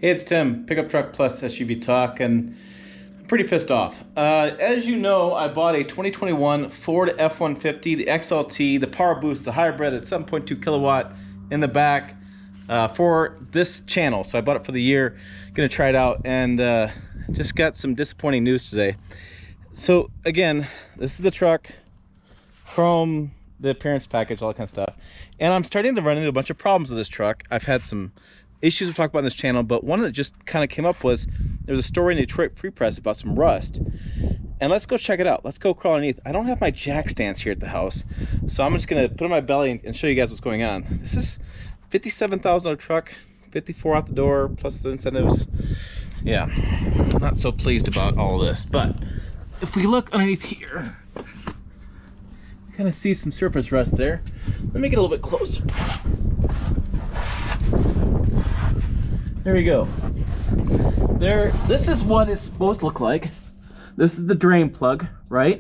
Hey, it's Tim, Pickup Truck Plus SUV Talk, and I'm pretty pissed off. As you know, I bought a 2021 Ford F-150, the XLT, the Power Boost, the hybrid at 7.2 kilowatt in the back for this channel. So I bought it for the year, gonna try it out, and just got some disappointing news today. So again, this is the truck, chrome, the appearance package, all that kind of stuff. And I'm starting to run into a bunch of problems with this truck. I've had some issues we've talked about on this channel, but one that just kind of came up was there was a story in the Detroit Free Press about some rust. And let's go check it out. Let's go crawl underneath. I don't have my jack stands here at the house, so I'm just gonna put on my belly and show you guys what's going on. This is $57,000 truck, 54 out the door, plus the incentives. Yeah, not so pleased about all of this, but if we look underneath here, you kind of see some surface rust there. Let me get a little bit closer. There you go. There, this is what it's supposed to look like. This is the drain plug, right?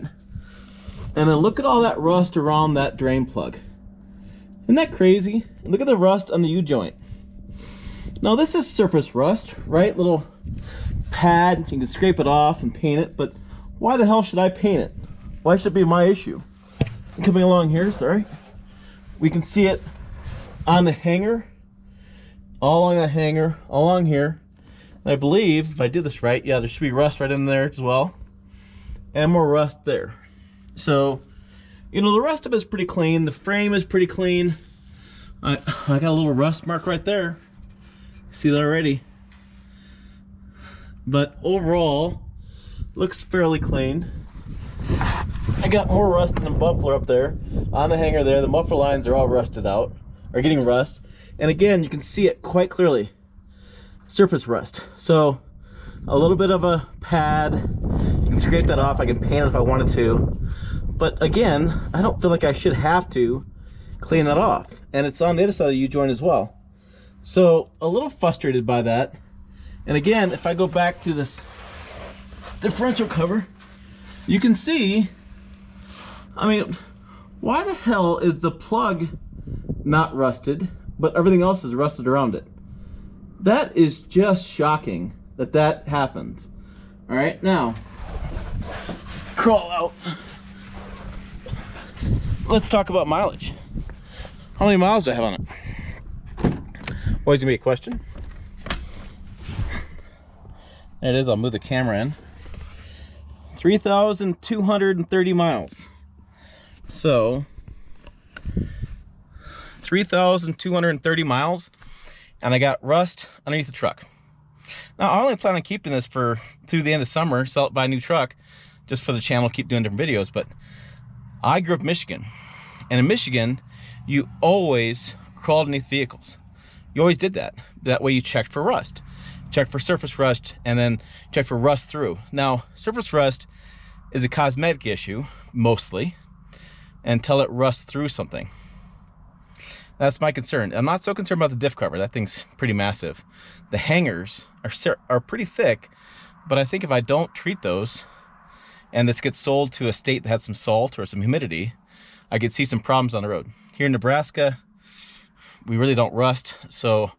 And then look at all that rust around that drain plug. Isn't that crazy? Look at the rust on the U-joint. Now this is surface rust, right? Little pad, you can scrape it off and paint it, but why the hell should I paint it? Why should it be my issue? Coming along here, sorry. We can see it on the hanger. All along that hanger, all along here. And I believe, if I did this right, yeah, there should be rust right in there as well. And more rust there. So, you know, the rest of it is pretty clean. The frame is pretty clean. I got a little rust mark right there. See that already? But overall, looks fairly clean. I got more rust in the muffler up there. On the hanger there, the muffler lines are all rusted out, or getting rust. And again, you can see it quite clearly. Surface rust. So a little bit of a pad. You can scrape that off. I can paint it if I wanted to. But again, I don't feel like I should have to clean that off. And it's on the other side of the U-joint as well. So a little frustrated by that. And again, if I go back to this differential cover, you can see, I mean, why the hell is the plug not rusted, but everything else is rusted around it? That is just shocking that that happens. All right, now crawl out. Let's talk about mileage. How many miles do I have on it? Always gonna be a question. There it is. I'll move the camera in. 3,230 miles. So 3,230 miles, and I got rust underneath the truck. Now I only plan on keeping this for through the end of summer, sell it, buy a new truck, just for the channel, keep doing different videos. But I grew up in Michigan, and in Michigan you always crawled underneath vehicles. You always did that. That way you checked for rust, checked for surface rust, and then check for rust through. Now surface rust is a cosmetic issue mostly until it rusts through something. That's my concern. I'm not so concerned about the diff cover. That thing's pretty massive. The hangers are pretty thick, but I think if I don't treat those and this gets sold to a state that had some salt or some humidity, I could see some problems on the road. Here in Nebraska, we really don't rust, so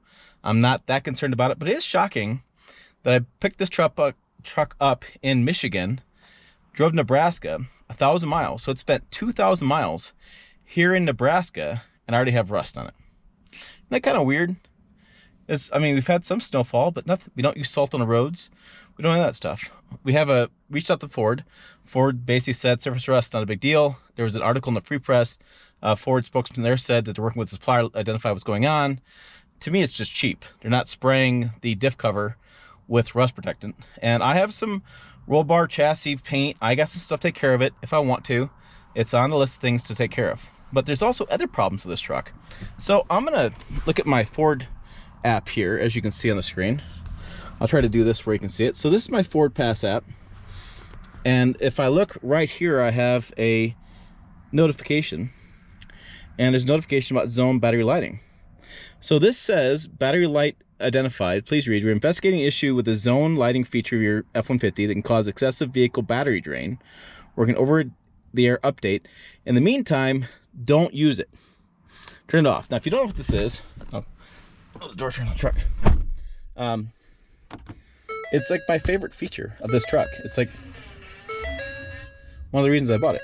I'm not that concerned about it. But it is shocking that I picked this truck up in Michigan, drove to Nebraska 1,000 miles, so it spent 2,000 miles here in Nebraska, and I already have rust on it. Isn't that kind of weird? I mean, we've had some snowfall, but nothing. We don't use salt on the roads. We don't have that stuff. We have reached out to Ford. Ford basically said surface rust, not a big deal. There was an article in the Free Press. Ford spokesman there said that they're working with the supplier to identify what's going on. To me, it's just cheap. They're not spraying the diff cover with rust protectant. And I have some roll bar chassis paint. I got some stuff to take care of it if I want to. It's on the list of things to take care of. But there's also other problems with this truck. So I'm gonna look at my Ford app here, as you can see on the screen. I'll try to do this where you can see it. So this is my Ford Pass app. And if I look right here, I have a notification. And there's a notification about zone battery lighting. So this says, battery light identified. Please read, we're investigating an issue with the zone lighting feature of your F-150 that can cause excessive vehicle battery drain. We're going over the air update. In the meantime, don't use it. Turn it off. Now, if you don't know what this is, oh, the door turned on the truck. It's like my favorite feature of this truck. It's like one of the reasons I bought it.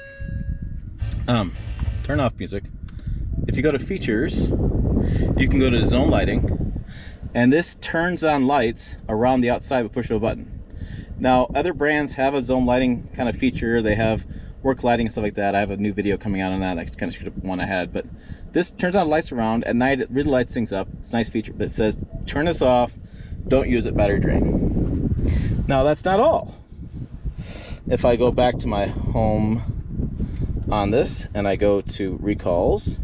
Turn off music. If you go to features, you can go to zone lighting, and this turns on lights around the outside with push of a button. Now, other brands have a zone lighting kind of feature. They have work lighting and stuff like that. I have a new video coming out on that. I kind of screwed up one I had, but this turns on lights around at night. It really lights things up. It's a nice feature, but it says turn this off, don't use it, battery drain. Now, that's not all. If I go back to my home on this and I go to recalls,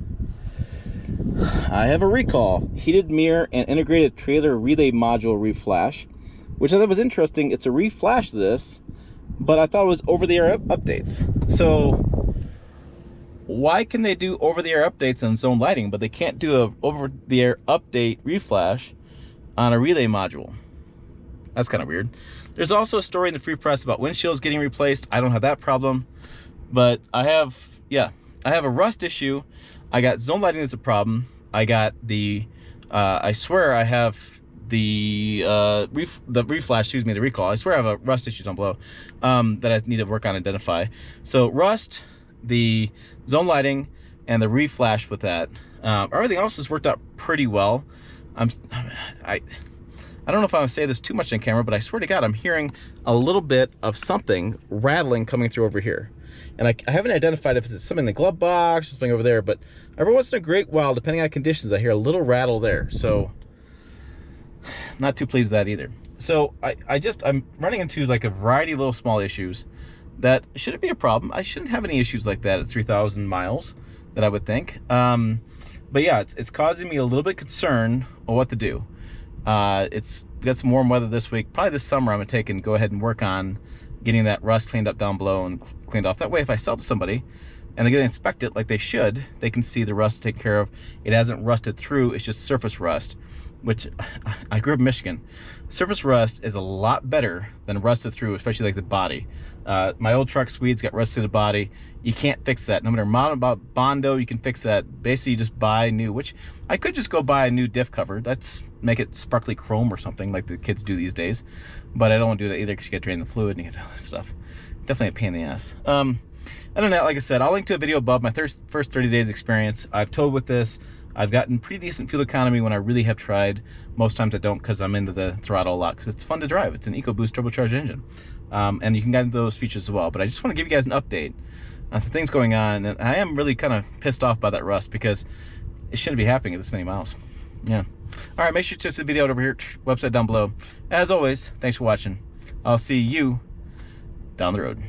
I have a recall: heated mirror and integrated trailer relay module reflash, which I thought was interesting. It's a reflash of this, but I thought it was over-the-air updates. So why can they do over-the-air updates on zone lighting, but they can't do a over-the-air update reflash on a relay module? That's kind of weird. There's also a story in the free press about windshields getting replaced. I don't have that problem, but I have a rust issue. I got zone lighting that's a problem. I got the, I swear I have the reflash, excuse me, the recall. I swear I have a rust issue down below that I need to work on and identify. So rust, the zone lighting, and the reflash with that. Everything else has worked out pretty well. I don't know if I want to say this too much on camera, but I swear to God, I'm hearing a little bit of something rattling coming through over here. And I haven't identified if it's something in the glove box or something over there, but every once in a great while, depending on conditions, I hear a little rattle there. So not too pleased with that either. So I'm running into like a variety of little small issues that shouldn't be a problem. I shouldn't have any issues like that at 3,000 miles that I would think. But yeah, it's causing me a little bit concern on what to do. It's got some warm weather this week. Probably this summer I'm gonna go ahead and work on getting that rust cleaned up down below and cleaned off. That way, if I sell to somebody and they get to inspect it like they should, they can see the rust taken care of. It hasn't rusted through, it's just surface rust, which I grew up in Michigan. Surface rust is a lot better than rusted through, especially like the body. My old truck Swedes got rust through the body. You can't fix that. No matter about Bondo, you can fix that. Basically, you just buy new, which I could just go buy a new diff cover. Make it sparkly chrome or something like the kids do these days. But I don't want to do that either because you get drained the fluid and you get all this stuff. Definitely a pain in the ass. Other than that, like I said, I'll link to a video above my first 30 days experience. I've towed with this. I've gotten pretty decent fuel economy when I really have tried. Most times I don't because I'm into the throttle a lot because it's fun to drive. It's an EcoBoost turbocharged engine. And you can get into those features as well. But I just want to give you guys an update on some things going on. And I am really kind of pissed off by that rust because it shouldn't be happening at this many miles. Yeah. All right, make sure to check the video out over here, website down below. As always, thanks for watching. I'll see you down the road.